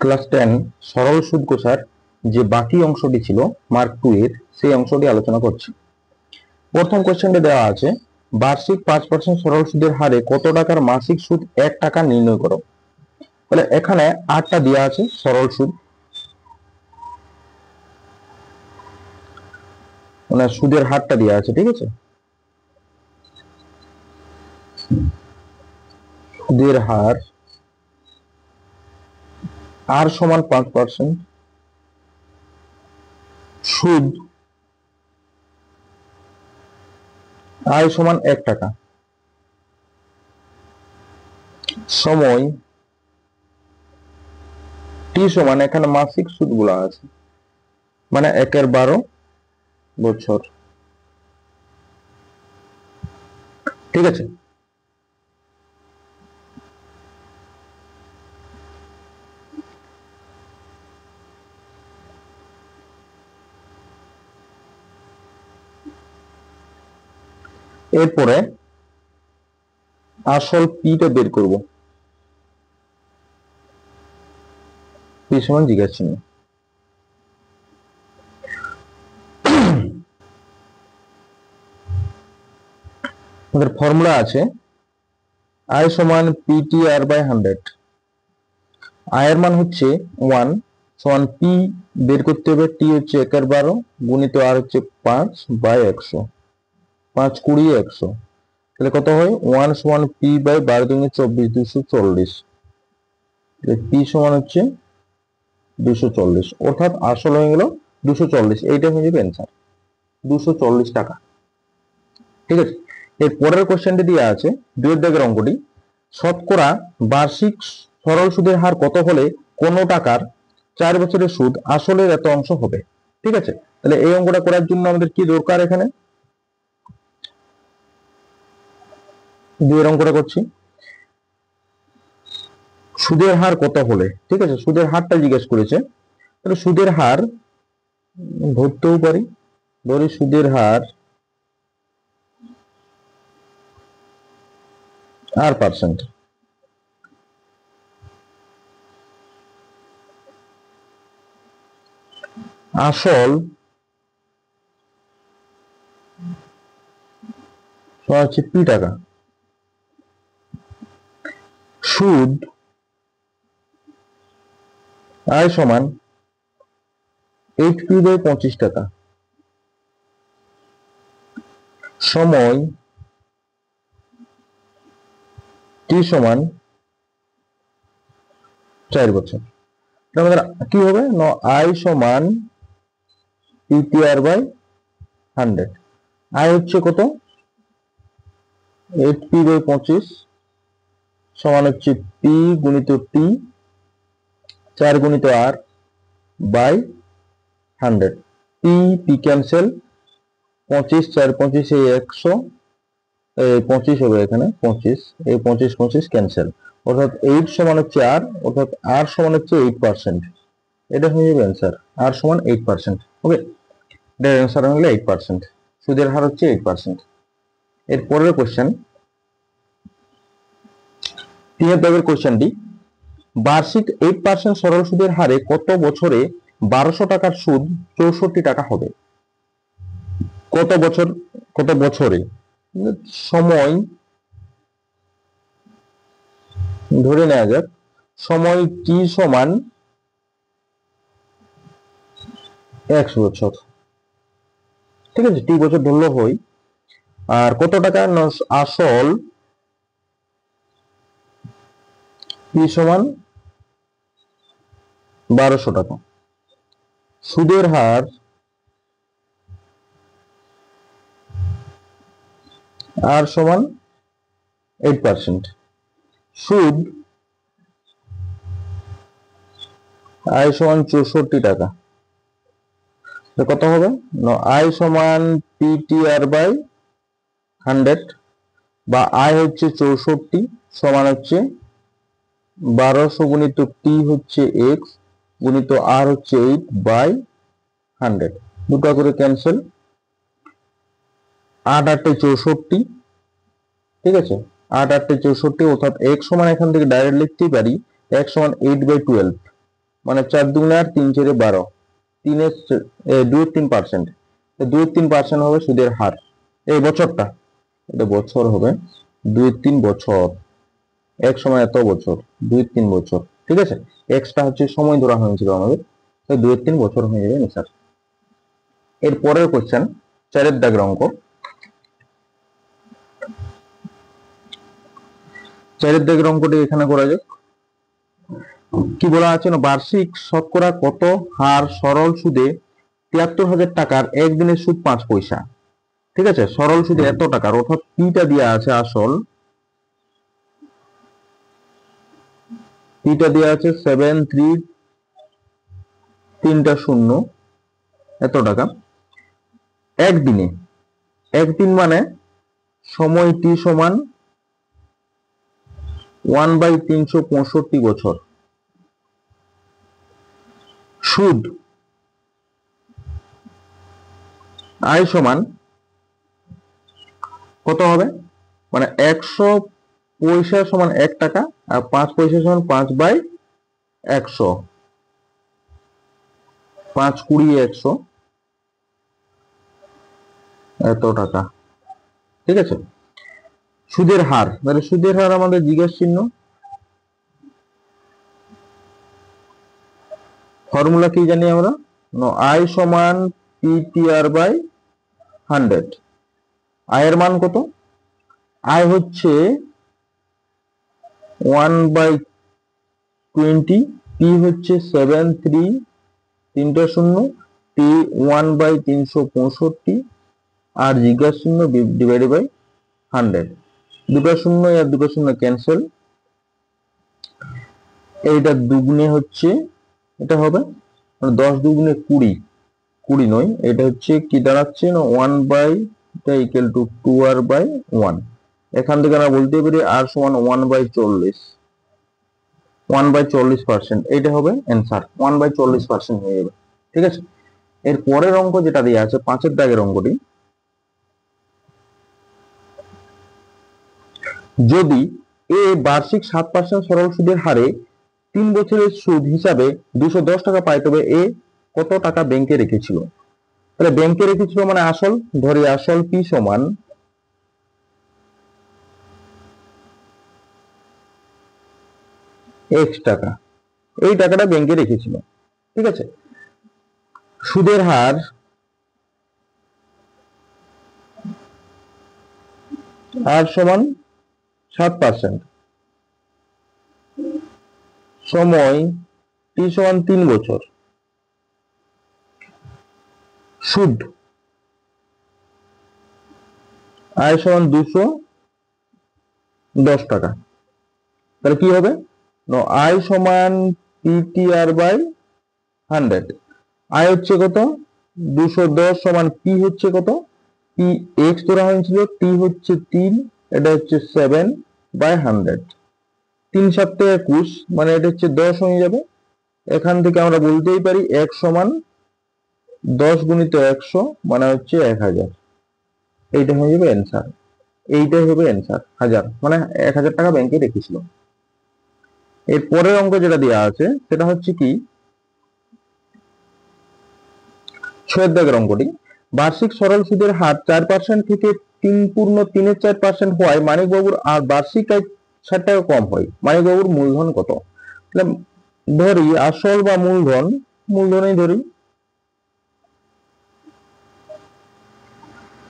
Class 10 সরল সুদ কষার যে বাকি অংশটি ছিল মার্ক 2 এর সেই অংশটি আলোচনা করছি। প্রথম কোশ্চেনটি দেওয়া আছে, বার্ষিক 5% সরল সুদের হারে কত টাকার মাসিক সুদ 1 টাকা নির্ণয় করো। তাহলে এখানে 8টা দেওয়া আছে সরল সুদ, মানে সুদের হারটা দেওয়া আছে, ঠিক আছে। সুদের হার আর সমান 5%, সুদ আয় সমান 1 টাকা, সময় টি সমান, এখানে মাসিক সুদ গুলা আছে মানে 1/12 বছর, ঠিক আছে। এরপরে আসল পিটা বের করব, পি সমান জিজ্ঞাসা চিহ্ন। আমাদের ফর্মুলা আছে আয় সমান পিটিআর বাই 100। আয়ের মান হচ্ছে 1 সমান পি বের করতে হবে, টি হচ্ছে 1/12 গুণিত আর হচ্ছে 5 বাই 100, 5 20 100, তাহলে কত হয় 1 সমান পি বাই 12 দুগুণে 24, 240, পি সমান হচ্ছে 240, অর্থাৎ আসল হয়ে গেল 240। এইটা হয়ে যাবে অ্যান্সার, 240 টাকা, ঠিক আছে। এর পরের কোশ্চেনটি দেওয়া আছে 2 এর দাগের অঙ্কটি, শতকরা বার্ষিক সরল সুদের হার কত হলে কোন টাকার 4 বছরের সুদ আসলের এত অংশ হবে, ঠিক আছে। তাহলে এই অঙ্কটা করার জন্য আমাদের কি দরকার, এখানে 2 এর অঙ্কটা করছি, সুদের হার কত হলে, ঠিক আছে, সুদের হারটা জিজ্ঞেস করেছে। তাহলে সুদের হার ধরতেও পারি, ধরি সুদের হার আর পার্সেন্ট, আসল হচ্ছে পি টাকা, সুদ আয় সমান 8p বাই 25 টাকা, সময় টি সমান 4 বছর। আমাদের কি হবে, আয় সমান পিটিআর বাই 100। আয় হচ্ছে কত, 8p বাই 25 সমান হচ্ছে পি গুণিত টি 4 গুণিত আর বাই 100, পি পি ক্যান্সেল, 25 4 25 এই 100, 25 হবে এখানে 25, এই 25 25 ক্যান্সেল, অর্থাৎ 8 সমান হচ্ছে আর, অর্থাৎ আর সমান হচ্ছে 8%। এটা হয়ে যাবে অ্যান্সার, আর সমান 8%, ওকে। এটার অ্যান্সার হলো 8%, সুদের হার হচ্ছে 8%। এর পরের কোশ্চেন 3 এর দাগের কোশ্চেনটি, বার্ষিক 8% সরল সুদের হারে কত বছরে 1200 টাকার সুদ 64 টাকা হবে। কত বছর, কত বছরে, সময় ধরে নেওয়া যাক, সময় টি সমান 100 বছর, ঠিক আছে, টি বছর ধরলে হয়। আর কত টাকা, আসল পি সমান 1200 টাকা, সুদের হার আর সমান 8%, সুদ আয় সমান 64 টাকা, কত হবে, আয় সমান পিটিআর বাই 100 বা আয় হচ্ছে 64 সমান হচ্ছে 1200 গুণিত টি হচ্ছে এক্স গুণিত আর হচ্ছে 8 বাই 100, দুটো করে ক্যান্সেল, 8 8 64, ঠিক আছে, 8 8 64, অর্থাৎ x সমান এখান থেকে ডাইরেক্ট লিখতেই পারি x সমান 8 বাই 12, মানে 4 দুগুণে 8, 3 4 12, 2.3%। 2.3% হবে সুদের হার। এই বছরটা, এটা বছর হবে, 2-3 বছর, এক সময় এত বছর, 2-3 বছর, ঠিক আছে। এক্সটা হচ্ছে সময় ধরা হয়েছিল আমাদের, তো 2-3 বছর হয়ে যাবে স্যার। এর পরের কোশ্চেন, 4 দাগের অঙ্ক। 4 দাগের অঙ্কটি এখানে করা যাক। কি বলা আছে না, বার্ষিক শতকরা কত হার সরল সুদে 73,000 টাকার একদিনের সুদ 5 পয়সা, ঠিক আছে। সরল সুদে এত টাকার, অর্থাৎ পিটা দেওয়া আছে, আসল পিটা দেওয়া আছে 7,3, 3টা শূন্য, এত টাকা একদিনে। একদিন মানে সময় টি সমান 1/365 বছর। সুদ আয় সমান কত হবে, মানে 100 পয়সা সমান 1 টাকা, আর 5 পয়সা সমান 5/100, 5 20 100, এত টাকা, ঠিক আছে। সুদের হার, তাহলে সুদের হার আমাদের জিজ্ঞাসা চিহ্ন, ফর্মুলা কি জানি আমরা, আই সমান PTR/100। আয়ের মান কত, আয় হচ্ছে 1/20, পি হচ্ছে 7,3, 3টা শূন্য, টি 1/365, আর জিজ্ঞাসা চিহ্ন ডিভাইডেড বাই 100, দুটো শূন্য আর দুটো শূন্য ক্যান্সেল, এইটা দুগুণে হচ্ছে, এটা হবে 10 দুগুণে 20, 20 নয়, এটা হচ্ছে কি দাঁড়াচ্ছে না 1/2R/1। এখান থেকে আমরা বলতে পারি আর সমান 1/40, 1/40%, এইটা হবে অ্যান্সার, 1/40% হয়ে যাবে, ঠিক আছে। এর পরের অঙ্ক যেটা দেওয়া আছে 5 দাগের অঙ্কটি, যদি এ বার্ষিক 7% সরল সুদের হারে 3 বছরের সুদ হিসাবে 210 টাকা পায়, তবে এ কত টাকা ব্যাংকে রেখেছিল। তাহলে ব্যাংকে রেখেছিল মানে আসল, ধরি আসল পি সমান x টাকা, এই টাকাটা ব্যাংকে রেখেছিল, ঠিক আছে। সুদের হার আর সমান 7%, সময় টি সমান 3 বছর, সুদ আয় সমান 210 টাকা। তাহলে কি হবে, আয় সমান PTR/100। আয় হচ্ছে কত, 210 সমান পি হচ্ছে কত, পি এক্স ধরা হয়েছিল, টি হচ্ছে 3, এটা হচ্ছে 7/100, 3 7 21, মানে এটা হচ্ছে 10 হয়ে যাবে। এখান থেকে আমরা বলতেই পারি এক সমান 10 গুণিত 100, মানে হচ্ছে 1000, এইটা হয়ে যাবে অ্যান্সার, এইটাই হবে অ্যান্সার, 1000, মানে 1000 টাকা ব্যাংকে রেখেছিল। এর পরের অঙ্ক যেটা দেওয়া আছে সেটা হচ্ছে কি, 6 দাগের অঙ্কটি, বার্ষিক সরল সুদের হার 4% থেকে 3.34% হওয়ায় মানিকবাবুর আর বার্ষিক আয় 60 টাকা কম হয়, মানিকবাবুর মূলধন কত। ধরি আসল বা মূলধন, মূলধনেই ধরি,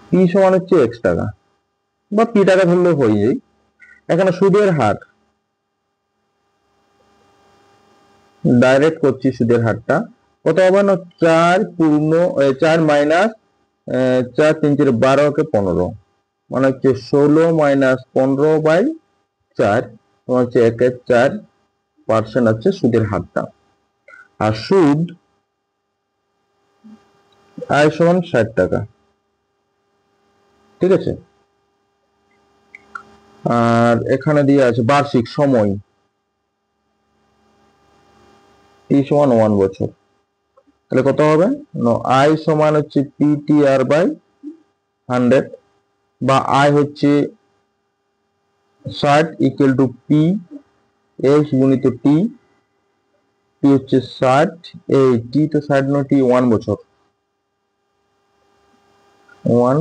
পি সমান হচ্ছে x টাকা, বা পি টাকা ধরলে হয়ে যায়। এখানে সুদের হার, ডাইরেক্ট করছি, সুদের হারটা কত হবে না 4 মাইনাস 4 3 4 12 কে 15, মানে হচ্ছে 16 মাইনাস 15/4, তোমার হচ্ছে 1/4% আছে সুদের হারটা। আর সুদ আয় সমান 60 টাকা, ঠিক আছে। আর এখানে দিয়ে আছে বার্ষিক সময় টি সমান 1 বছর, তাহলে কত হবে, আয় সমান হচ্ছে PTR/100, বা আয় হচ্ছে 60 ইকুয়াল টু পি এক্স গুণিত টি, টি হচ্ছে 60, এই টি তো 60 নয়, টি 1 বছর, 1,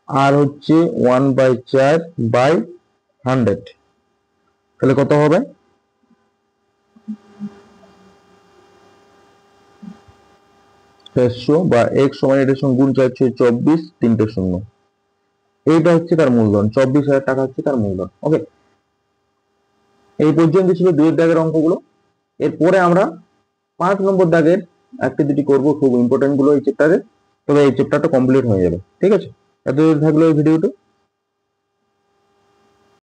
আর হচ্ছে 1/4/100, তাহলে কত হবে? 400, বা x সমান এটার সঙ্গে গুণ 424, 3টে শূন্য। এইটা হচ্ছে তার মূলধন, 24,000 টাকা হচ্ছে তার মূলধন। ওকে, এই পর্যন্ত ছিল 2 এর দাগের অঙ্কগুলো। এরপরে আমরা 5 নম্বর দাগের একটা দুটি করবো, খুব ইম্পর্টেন্ট গুলো এই চ্যাপ্টারে, তবে এই চ্যাপ্টারটা কমপ্লিট হয়ে যাবে। ঠিক আছে, এতদূর থাকলো এই ভিডিওটা।